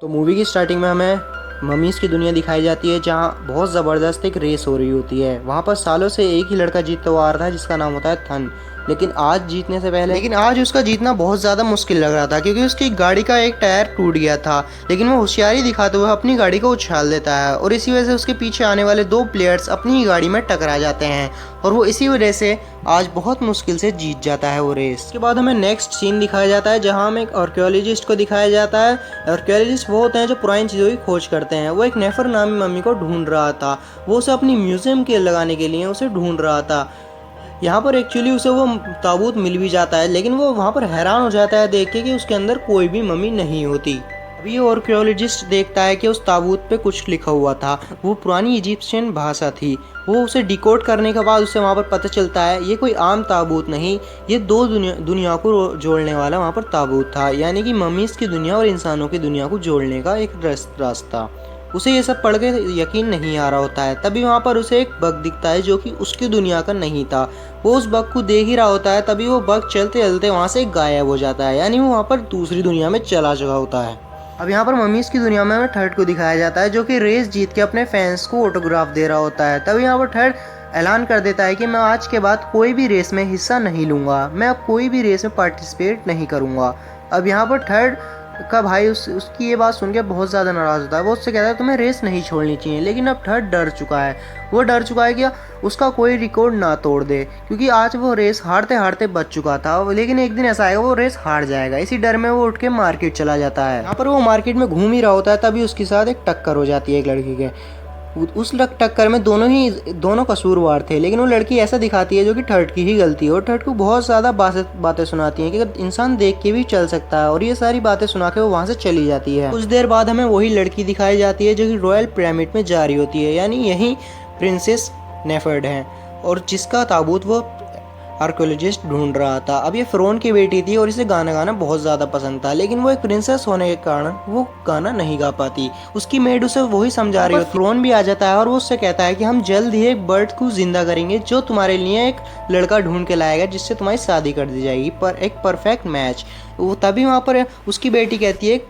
तो मूवी की स्टार्टिंग में हमें ममीज़ की दुनिया दिखाई जाती है जहाँ बहुत ज़बरदस्त एक रेस हो रही होती है। वहाँ पर सालों से एक ही लड़का जीतता हुआ आ रहा था जिसका नाम होता है थन। लेकिन आज उसका जीतना बहुत ज़्यादा मुश्किल लग रहा था क्योंकि उसकी गाड़ी का एक टायर टूट गया था। लेकिन वो होशियारी दिखाते हुए अपनी गाड़ी को उछाल देता है और इसी वजह से उसके पीछे आने वाले दो प्लेयर्स अपनी ही गाड़ी में टकरा जाते हैं और वो इसी वजह से आज बहुत मुश्किल से जीत जाता है वो रेस। उसके बाद हमें नेक्स्ट सीन दिखाया जाता है जहाँ हमें एक आर्कियोलॉजिस्ट को दिखाया जाता है। आर्कियोलॉजिस्ट वो होते हैं जो पुरानी चीज़ों की खोज करते हैं। वो एक नेफर नामी मम्मी को ढूंढ रहा था। वो उसे अपनी म्यूजियम के लगाने के लिए उसे ढूंढ रहा था। यहाँ पर एक्चुअली उसे वो ताबूत मिल भी जाता है, लेकिन वो वहाँ पर हैरान हो जाता है देख के कि उसके अंदर कोई भी मम्मी नहीं होती। अभी ये आर्कियोलॉजिस्ट देखता है कि उस ताबूत पे कुछ लिखा हुआ था। वो पुरानी इजिप्शियन भाषा थी। वो उसे डिकोड करने के बाद उसे वहाँ पर पता चलता है ये कोई आम ताबूत नहीं, ये दो दुनिया को जोड़ने वाला वहाँ पर ताबूत था, यानी कि मम्मीज़ की दुनिया और इंसानों की दुनिया को जोड़ने का एक रास्ता। उसे ये सब पढ़ के यकीन नहीं आ रहा होता है। तभी वहाँ पर उसे एक बग दिखता है जो कि उसकी दुनिया का नहीं था। वो उस बग को देख ही रहा होता है, तभी वो बग चलते चलते वहाँ से गायब हो जाता है, यानी वो वहाँ पर दूसरी दुनिया में चला चुका होता है। अब यहाँ पर मम्मीज़ की दुनिया में हमें थर्ड को दिखाया जाता है जो कि रेस जीत के अपने फैंस को ऑटोग्राफ दे रहा होता है। तभी यहाँ पर थर्ड ऐलान कर देता है कि मैं आज के बाद कोई भी रेस में हिस्सा नहीं लूँगा, मैं अब कोई भी रेस में पार्टिसिपेट नहीं करूँगा। अब यहाँ पर थर्ड का भाई उसकी ये बात सुन के बहुत ज़्यादा नाराज़ होता है। वो उससे कहता है तुम्हें रेस नहीं छोड़नी चाहिए, लेकिन अब थर्ड डर चुका है। वो डर चुका है कि उसका कोई रिकॉर्ड ना तोड़ दे, क्योंकि आज वो रेस हारते हारते बच चुका था, लेकिन एक दिन ऐसा आएगा वो रेस हार जाएगा। इसी डर में वो उठ के मार्केट चला जाता है। यहाँ पर वो मार्केट में घूम ही रहा होता है, तभी उसके साथ एक टक्कर हो जाती है एक लड़की के। उस टक्कर में दोनों कसूरवार थे, लेकिन वो लड़की ऐसा दिखाती है जो कि थर्ड की ही गलती है और थर्ड को बहुत ज़्यादा बातें सुनाती हैं कि अगर इंसान देख के भी चल सकता है, और ये सारी बातें सुना के वो वहाँ से चली जाती है। कुछ देर बाद हमें वही लड़की दिखाई जाती है जो कि रॉयल पिरामिड में जा रही होती है, यानी यही प्रिंसेस नेफर्ड है और जिसका ताबूत वो आर्कियोलॉजिस्ट ढूंढ रहा था। अब ये फ़िरौन की बेटी थी और इसे गाना गाना बहुत ज़्यादा पसंद था, लेकिन वो एक प्रिंसेस होने के कारण वो गाना नहीं गा पाती। उसकी मेड उसे वही समझा रही होती। फ़िरौन भी आ जाता है और वो उससे कहता है कि हम जल्द ही एक बर्ड को जिंदा करेंगे जो तुम्हारे लिए एक लड़का ढूंढ के लाएगा जिससे तुम्हारी शादी कर दी जाएगी, पर एक परफेक्ट मैच। वो तभी वहाँ पर उसकी बेटी कहती है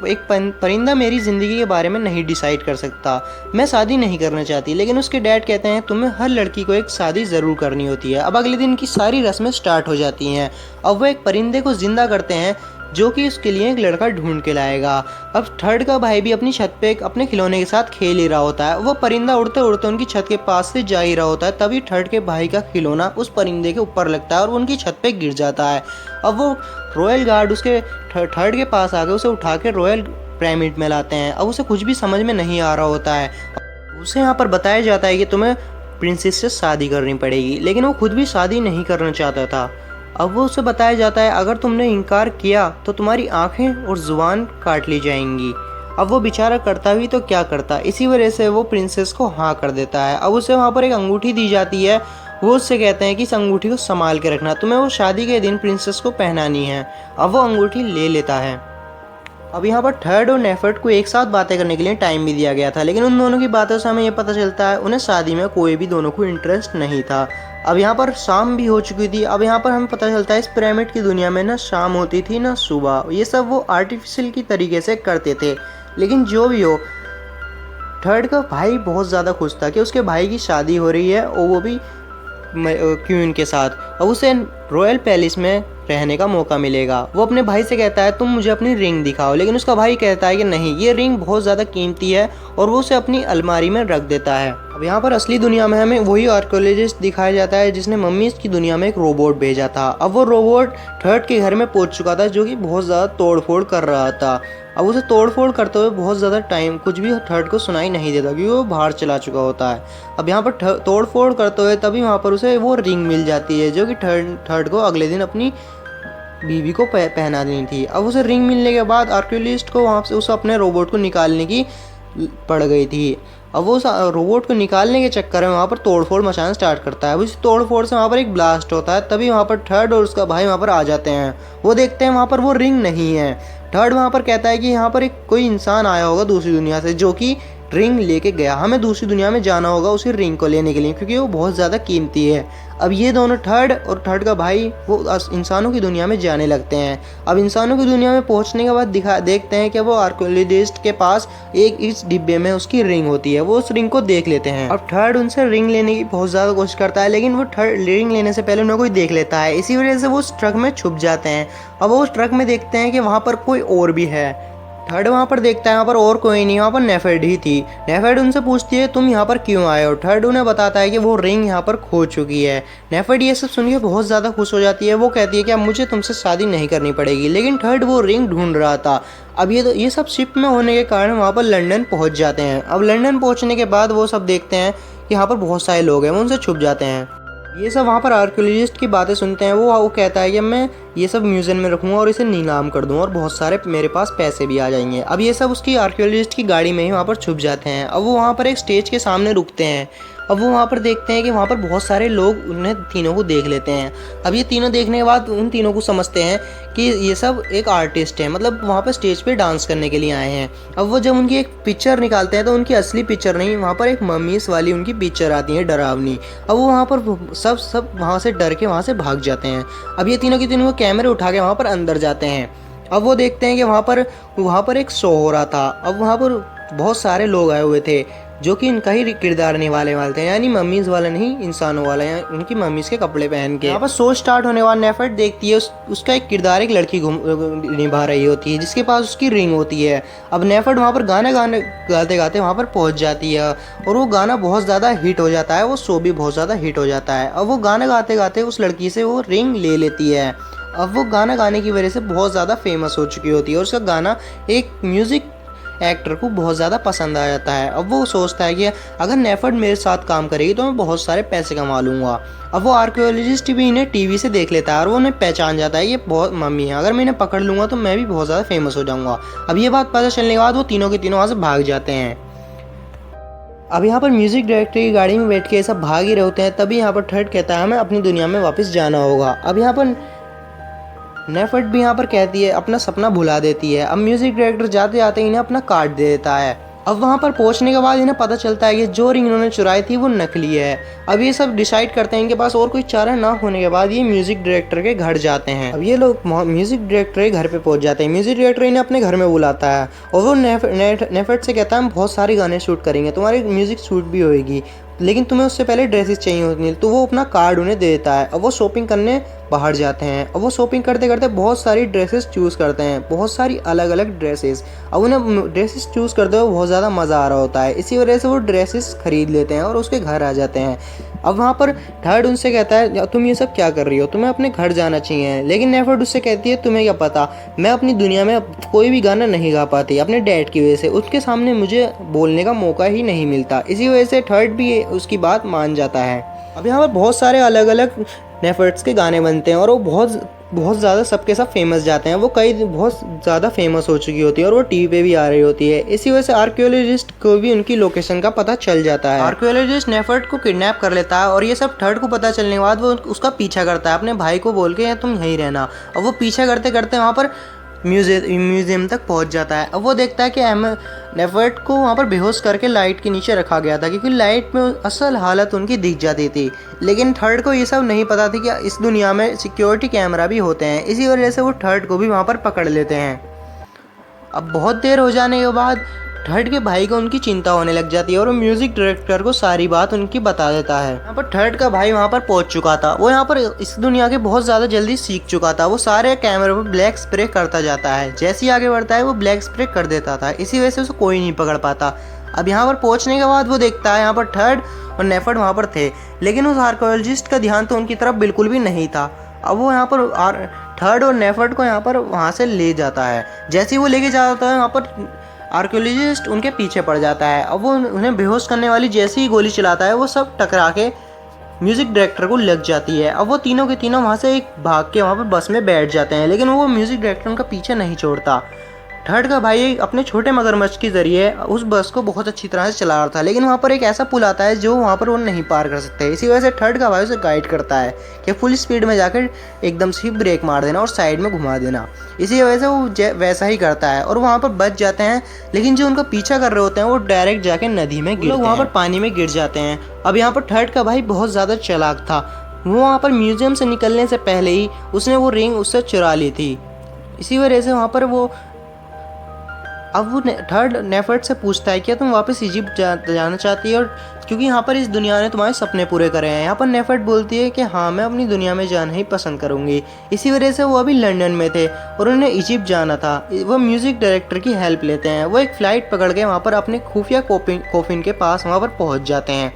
एक परिंदा मेरी ज़िंदगी के बारे में नहीं डिसाइड कर सकता, मैं शादी नहीं करना चाहती। लेकिन उसके डैड कहते हैं तुम्हें हर लड़की को एक शादी ज़रूर करनी होती है। अब अगले दिन की सारी रस्में स्टार्ट हो जाती हैं। अब वो एक परिंदे को ज़िंदा करते हैं जो कि उसके लिए एक लड़का ढूंढ के लाएगा। अब थर्ड का भाई भी अपनी छत पे अपने खिलौने के साथ खेल ही रहा होता है। वो परिंदा उड़ते उड़ते उनकी छत के पास से जा ही रहा होता है, तभी थर्ड के भाई का खिलौना उस परिंदे के ऊपर लगता है और उनकी छत पे गिर जाता है। अब वो रॉयल गार्ड उसके थर्ड के पास आके उसे उठा के रॉयल पिरामिड में लाते हैं। अब उसे कुछ भी समझ में नहीं आ रहा होता है। उसे यहाँ पर बताया जाता है कि तुम्हें प्रिंसेस से शादी करनी पड़ेगी, लेकिन वो खुद भी शादी नहीं करना चाहता था। अब वो उसे बताया जाता है अगर तुमने इनकार किया तो तुम्हारी आंखें और जुबान काट ली जाएंगी। अब वो बेचारा करता भी तो क्या करता, इसी वजह से वो प्रिंसेस को हाँ कर देता है। अब उसे वहाँ पर एक अंगूठी दी जाती है। वो उससे कहते हैं कि इस अंगूठी को संभाल के रखना, तुम्हें वो शादी के दिन प्रिंसेस को पहनानी है। अब वो अंगूठी ले लेता है। अब यहाँ पर थर्ड और नेफर्ट को एक साथ बातें करने के लिए टाइम भी दिया गया था, लेकिन उन दोनों की बातों से हमें ये पता चलता है उन्हें शादी में कोई भी दोनों को इंटरेस्ट नहीं था। अब यहाँ पर शाम भी हो चुकी थी। अब यहाँ पर हमें पता चलता है इस पिरामिड की दुनिया में ना शाम होती थी ना सुबह, ये सब वो आर्टिफिशियल की तरीके से करते थे। लेकिन जो भी हो, थर्ड का भाई बहुत ज़्यादा खुश था कि उसके भाई की शादी हो रही है और वो भी क्वीन के साथ। अब उसे रॉयल पैलेस में रहने का मौका मिलेगा। वो अपने भाई से कहता है तुम मुझे अपनी रिंग दिखाओ, लेकिन उसका भाई कहता है कि नहीं, ये रिंग बहुत ज़्यादा कीमती है और वो उसे अपनी अलमारी में रख देता है। अब यहाँ पर असली दुनिया में हमें वही आर्कियोलॉजिस्ट दिखाया जाता है जिसने मम्मीज़ की दुनिया में एक रोबोट भेजा था। अब वो रोबोट थर्ड के घर में पहुँच चुका था जो कि बहुत ज़्यादा तोड़फोड़ कर रहा था। अब उसे तोड़फोड़ करते हुए बहुत ज़्यादा टाइम कुछ भी थर्ड को सुनाई नहीं देता क्योंकि वो बाहर चला चुका होता है। अब यहाँ पर तोड़फोड़ करते हुए तभी वहाँ पर उसे वो रिंग मिल जाती है जो कि थर्ड को अगले दिन अपनी बीवी को पहना देनी थी। अब उसे रिंग मिलने के बाद आर्कियोलॉजिस्ट को वहाँ से उसे अपने रोबोट को निकालने की पड़ गई थी। अब वो रोबोट को निकालने के चक्कर में वहाँ पर तोड़फोड़ मचाना स्टार्ट करता है। उस तोड़फोड़ से वहाँ पर एक ब्लास्ट होता है, तभी वहाँ पर थर्ड और उसका भाई वहाँ पर आ जाते हैं। वो देखते हैं वहाँ पर वो रिंग नहीं है। थर्ड वहाँ पर कहता है कि यहाँ पर एक कोई इंसान आया होगा दूसरी दुनिया से जो कि रिंग लेके गया। हमें दूसरी दुनिया में जाना होगा उसी रिंग को लेने के लिए, क्योंकि वो बहुत ज़्यादा कीमती है। अब ये दोनों थर्ड का भाई वो इंसानों की दुनिया में जाने लगते हैं। अब इंसानों की दुनिया में पहुंचने के बाद देखते हैं कि वो आर्कियोलॉजिस्ट के पास एक इस डिब्बे में उसकी रिंग होती है। वो उस रिंग को देख लेते हैं। अब थर्ड उनसे रिंग लेने की बहुत ज़्यादा कोशिश करता है, लेकिन वो थर्ड रिंग लेने से पहले उन्हें कोई देख लेता है। इसी वजह से वो उस ट्रक में छुप जाते हैं। अब वो उस ट्रक में देखते हैं कि वहाँ पर कोई और भी है। थर्ड वहाँ पर देखता है वहाँ पर और कोई नहीं, वहाँ पर नेफेड ही थी। नेफेड उनसे पूछती है तुम यहाँ पर क्यों आए हो। थर्ड उन्हें बताता है कि वो रिंग यहाँ पर खो चुकी है। नेफेड ये सब सुन के बहुत ज़्यादा खुश हो जाती है। वो कहती है कि अब मुझे तुमसे शादी नहीं करनी पड़ेगी, लेकिन थर्ड वो रिंग ढूंढ रहा था। अब ये सब शिप में होने के कारण वहाँ पर लंदन पहुँच जाते हैं। अब लंदन पहुँचने के बाद वो सब देखते हैं कि यहाँ पर बहुत सारे लोग हैं, वो उनसे छुप जाते हैं। ये सब वहाँ पर आर्कियोलॉजिस्ट की बातें सुनते हैं। वो कहता है कि मैं ये सब म्यूजियम में रखूँगा और इसे नीलाम कर दूँ और बहुत सारे मेरे पास पैसे भी आ जाएंगे। अब ये सब उसकी आर्कियोलॉजिस्ट की गाड़ी में ही वहाँ पर छुप जाते हैं। अब वो वहाँ पर एक स्टेज के सामने रुकते हैं। अब वो वहाँ पर देखते हैं कि वहाँ पर बहुत सारे लोग उन्हें तीनों को देख लेते हैं। अब ये तीनों देखने के बाद उन तीनों को समझते हैं कि ये सब एक आर्टिस्ट है, मतलब वहाँ पर स्टेज पे डांस करने के लिए आए हैं। अब वो जब उनकी एक पिक्चर निकालते हैं तो उनकी असली पिक्चर नहीं, वहाँ पर एक मम्मीस वाली उनकी पिक्चर आती है डरावनी। अब वो वहाँ पर सब वहाँ से डर के वहाँ से भाग जाते हैं। अब ये तीनों के तीनों कैमरे उठा के वहाँ पर अंदर जाते हैं। अब वो देखते हैं कि वहाँ पर एक शो हो रहा था। अब वहाँ पर बहुत सारे लोग आए हुए थे जो कि इनका ही किरदार निभाने वाले थे, यानी मम्मीज वाला नहीं, इंसानों वाला, यानी उनकी मम्मीज के कपड़े पहन के। यहाँ पर शो स्टार्ट होने वाला नेफेड देखती है उसका एक किरदार एक लड़की निभा रही होती है जिसके पास उसकी रिंग होती है। अब नेफेड वहाँ पर गाने गाते गाते वहाँ पर पहुँच जाती है और वो गाना बहुत ज़्यादा हिट हो जाता है। वो शो भी बहुत ज़्यादा हिट हो जाता है। अब वो गाना गाते गाते उस लड़की से वो रिंग ले लेती है। अब वो गाना गाने की वजह से बहुत ज़्यादा फेमस हो चुकी होती है और उसका गाना एक म्यूज़िक एक्टर को बहुत ज़्यादा पसंद आ जाता है। अब वो सोचता है कि अगर नेफेड मेरे साथ काम करेगी तो मैं बहुत सारे पैसे कमा लूँगा। अब वो आर्कियोलॉजिस्ट भी इन्हें टीवी से देख लेता है और वो उन्हें पहचान जाता है, ये बहुत मम्मी है, अगर मैं इन्हें पकड़ लूँगा तो मैं भी बहुत ज़्यादा फेमस हो जाऊँगा। अब ये बात पता चलने के बाद वो तीनों के तीनों वहाँ से भाग जाते हैं। अब यहाँ पर म्यूज़िक डायरेक्टर की गाड़ी में बैठ के सब भाग ही रहे होते हैं। तभी यहाँ पर थर्ड कहता है हमें अपनी दुनिया में वापस जाना होगा। अब यहाँ पर नेफेड भी यहाँ पर कहती है, अपना सपना भुला देती है। अब म्यूजिक डायरेक्टर जाते जाते इन्हें अपना कार्ड दे देता है। अब वहाँ पर पहुँचने के बाद इन्हें पता चलता है कि जो रिंग इन्होंने चुराई थी वो नकली है। अब ये सब डिसाइड करते हैं, इनके पास और कोई चारा ना होने के बाद ये म्यूजिक डायरेक्टर के घर जाते हैं। अब ये लोग म्यूजिक डायरेक्टर के घर पे पहुँच जाते हैं। म्यूजिक डायरेक्टर इन्हें अपने घर में बुलाता है और वो नेफेड से कहता है हम बहुत सारे गाने शूट करेंगे, तुम्हारी म्यूजिक शूट भी होएगी, लेकिन तुम्हें उससे पहले ड्रेसेस चाहिए होती हैं। तो वो अपना कार्ड उन्हें दे देता है। अब वो शॉपिंग करने बाहर जाते हैं। अब वो शॉपिंग करते करते बहुत सारी ड्रेसेस चूज़ करते हैं, बहुत सारी अलग अलग ड्रेसेस। अब उन्हें ड्रेसेस चूज़ करते हुए बहुत ज़्यादा मज़ा आ रहा होता है, इसी वजह से वो ड्रेसेस खरीद लेते हैं और उसके घर आ जाते हैं। अब वहाँ पर थर्ड उनसे कहता है तुम ये सब क्या कर रही हो, तुम्हें अपने घर जाना चाहिए। लेकिन नेफेड उससे कहती है तुम्हें क्या पता, मैं अपनी दुनिया में कोई भी गाना नहीं गा पाती अपने डैड की वजह से, उसके सामने मुझे बोलने का मौका ही नहीं मिलता। इसी वजह से थर्ड भी उसकी बात मान जाता है। अब यहाँ पर बहुत सारे अलग अलग नेफेड्स के गाने बनते हैं और वो बहुत ज़्यादा सबके सब फेमस जाते हैं। वो बहुत ज़्यादा फेमस हो चुकी होती है और वो टीवी पे भी आ रही होती है। इसी वजह से आर्कियोलॉजिस्ट को भी उनकी लोकेशन का पता चल जाता है। आर्कियोलॉजिस्ट नेफेड को किडनैप कर लेता है और ये सब थर्ड को पता चलने के बाद वो उसका पीछा करता है अपने भाई को बोल के तुम यहीं रहना। और वो पीछा करते करते वहाँ पर म्यूजियम तक पहुंच जाता है। अब वो देखता है कि नेफेड को वहाँ पर बेहोश करके लाइट के नीचे रखा गया था, क्योंकि लाइट में असल हालत उनकी दिख जाती थी। लेकिन थर्ड को ये सब नहीं पता थी कि इस दुनिया में सिक्योरिटी कैमरा भी होते हैं। इसी वजह से वो थर्ड को भी वहाँ पर पकड़ लेते हैं। अब बहुत देर हो जाने के बाद थर्ड के भाई को उनकी चिंता होने लग जाती है और वो म्यूजिक डायरेक्टर को सारी बात उनकी बता देता है। यहाँ पर थर्ड का भाई वहाँ पर पहुँच चुका था। वो यहाँ पर इस दुनिया के बहुत ज़्यादा जल्दी सीख चुका था। वो सारे कैमरे पर ब्लैक स्प्रे करता जाता है, जैसे ही आगे बढ़ता है वो ब्लैक स्प्रे कर देता था। इसी वजह से उसे कोई नहीं पकड़ पाता। अब यहाँ पर पहुँचने के बाद वो देखता है यहाँ पर थर्ड और नेफेड वहाँ पर थे, लेकिन उस आर्कियोलॉजिस्ट का ध्यान तो उनकी तरफ बिल्कुल भी नहीं था। अब वो यहाँ पर थर्ड और नेफेड को यहाँ पर वहाँ से ले जाता है। जैसे ही वो लेके जाता है वहाँ पर आर्कियोलॉजिस्ट उनके पीछे पड़ जाता है। अब वो उन्हें बेहोश करने वाली जैसी ही गोली चलाता है वो सब टकरा के म्यूज़िक डायरेक्टर को लग जाती है। अब वो तीनों के तीनों वहाँ से एक भाग के वहाँ पर बस में बैठ जाते हैं, लेकिन वो म्यूज़िक डायरेक्टर उनका पीछे नहीं छोड़ता। थर्ड का भाई अपने छोटे मगरमच्छ के जरिए उस बस को बहुत अच्छी तरह से चला रहा था, लेकिन वहाँ पर एक ऐसा पुल आता है जो वहाँ पर वो नहीं पार कर सकते। इसी वजह से थर्ड का भाई उसे गाइड करता है कि फुल स्पीड में जाकर एकदम से ब्रेक मार देना और साइड में घुमा देना। इसी वजह से वो वैसा ही करता है और वहाँ पर बच जाते हैं। लेकिन जो उनका पीछा कर रहे होते हैं वो डायरेक्ट जाके नदी में गिर, वहाँ पर पानी में गिर जाते हैं। अब यहाँ पर थर्ड का भाई बहुत ज़्यादा चालाक था। वो वहाँ पर म्यूजियम से निकलने से पहले ही उसने वो रिंग उससे चुरा ली थी। इसी वजह से वहाँ पर वो अब वो थर्ड नेफर्ट से पूछता है क्या तुम वापस इजिप्ट जाना चाहती है, और क्योंकि यहाँ पर इस दुनिया ने तुम्हारे सपने पूरे करे हैं। यहाँ पर नेफर्ट बोलती है कि हाँ मैं अपनी दुनिया में जाना ही पसंद करूँगी। इसी वजह से वो अभी लंदन में थे और उन्हें इजिप्ट जाना था। वो म्यूज़िक डायरेक्टर की हेल्प लेते हैं। वो एक फ़्लाइट पकड़ के वहाँ पर अपने खुफिया कोफिन के पास वहाँ पर पहुँच जाते हैं।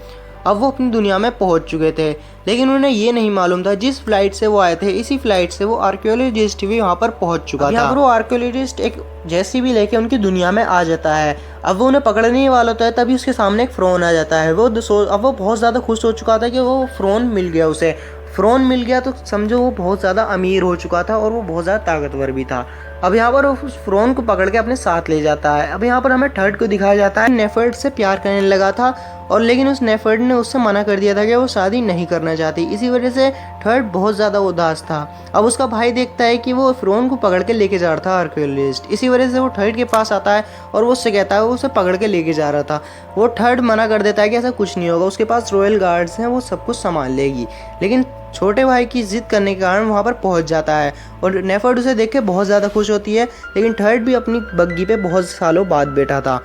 अब वो अपनी दुनिया में पहुंच चुके थे, लेकिन उन्हें ये नहीं मालूम था जिस फ्लाइट से वो आए थे इसी फ्लाइट से वो आर्कियोलॉजिस्ट भी वहाँ पर पहुंच चुका था। यहाँ पर वो आर्कियोलॉजिस्ट एक जेसीबी लेके उनकी दुनिया में आ जाता है। अब वो उन्हें पकड़ने वाला होता है, तभी उसके सामने एक फ़्रोन आ जाता है। अब वो बहुत ज़्यादा खुश हो चुका था कि वो फ़्रोन मिल गया उसे। फ़्रोन मिल गया तो समझो वो बहुत ज़्यादा अमीर हो चुका था और वो बहुत ज़्यादा ताकतवर भी था। अब यहाँ पर उस फ़्रोन को पकड़ के अपने साथ ले जाता है। अब यहाँ पर हमें थर्ड को दिखाया जाता है नेफर्ट से प्यार करने लगा था, और लेकिन उस नेफर्ट ने उससे मना कर दिया था कि वो शादी नहीं करना चाहती। इसी वजह से थर्ड बहुत ज़्यादा उदास था। अब उसका भाई देखता है कि वो फ़्रोन को पकड़ के लेके जा रहा था आर्कियोलॉजिस्ट। इसी वजह से वो थर्ड के पास आता है और वो उससे कहता है वो उसे पकड़ के लेके जा रहा था। वो थर्ड मना कर देता है कि ऐसा कुछ नहीं होगा, उसके पास रॉयल गार्ड्स हैं, वो सब कुछ संभाल लेगी। लेकिन छोटे भाई की जिद करने के कारण वहाँ पर पहुँच जाता है और नेफर्ट उसे देख के बहुत ज़्यादा खुश होती है। लेकिन थर्ड भी अपनी बग्गी पे बहुत सालों बाद बैठा था।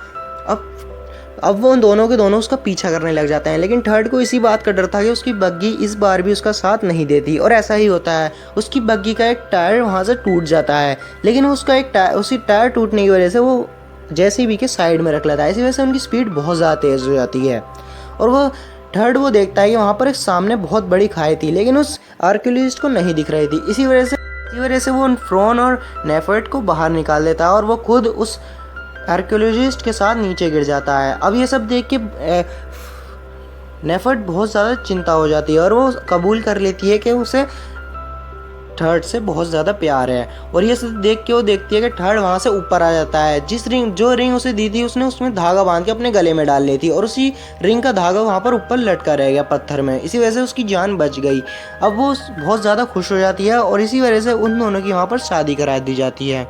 अब वो उन दोनों के दोनों उसका पीछा करने लग जाते हैं, लेकिन थर्ड को इसी बात का डर था कि उसकी बग्गी इस बार भी उसका साथ नहीं देती, और ऐसा ही होता है। उसकी बग्गी का एक टायर वहाँ से टूट जाता है, लेकिन उसका एक उसी टायर टूटने की वजह से वो जेसीबी के साइड में रख लेता है। इसी वजह से उनकी स्पीड बहुत ज़्यादा तेज़ हो जाती है और वो थर्ड वो देखता है कि वहाँ पर एक सामने बहुत बड़ी खाई थी, लेकिन उस आर्कियोलॉजिस्ट को नहीं दिख रही थी। इसी वजह से वो उन फ़्रोन और नेफर्ट को बाहर निकाल देता है और वो खुद उस आर्कियोलॉजिस्ट के साथ नीचे गिर जाता है। अब ये सब देख के नेफर्ट बहुत ज़्यादा चिंता हो जाती है और वो कबूल कर लेती है कि उसे थर्ड से बहुत ज़्यादा प्यार है। और ये सब देख के वो देखती है कि थर्ड वहाँ से ऊपर आ जाता है। जो रिंग उसे दी थी उसने उसमें धागा बांध के अपने गले में डाल ली थी और उसी रिंग का धागा वहाँ पर ऊपर लटका रह गया पत्थर में। इसी वजह से उसकी जान बच गई। अब वो बहुत ज़्यादा खुश हो जाती है और इसी वजह से उन दोनों की वहाँ पर शादी करा दी जाती है।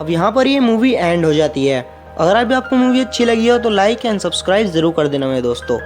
अब यहाँ पर ये मूवी एंड हो जाती है। अगर अभी आपको मूवी अच्छी लगी हो तो लाइक एंड सब्सक्राइब ज़रूर कर देना मेरे दोस्तों।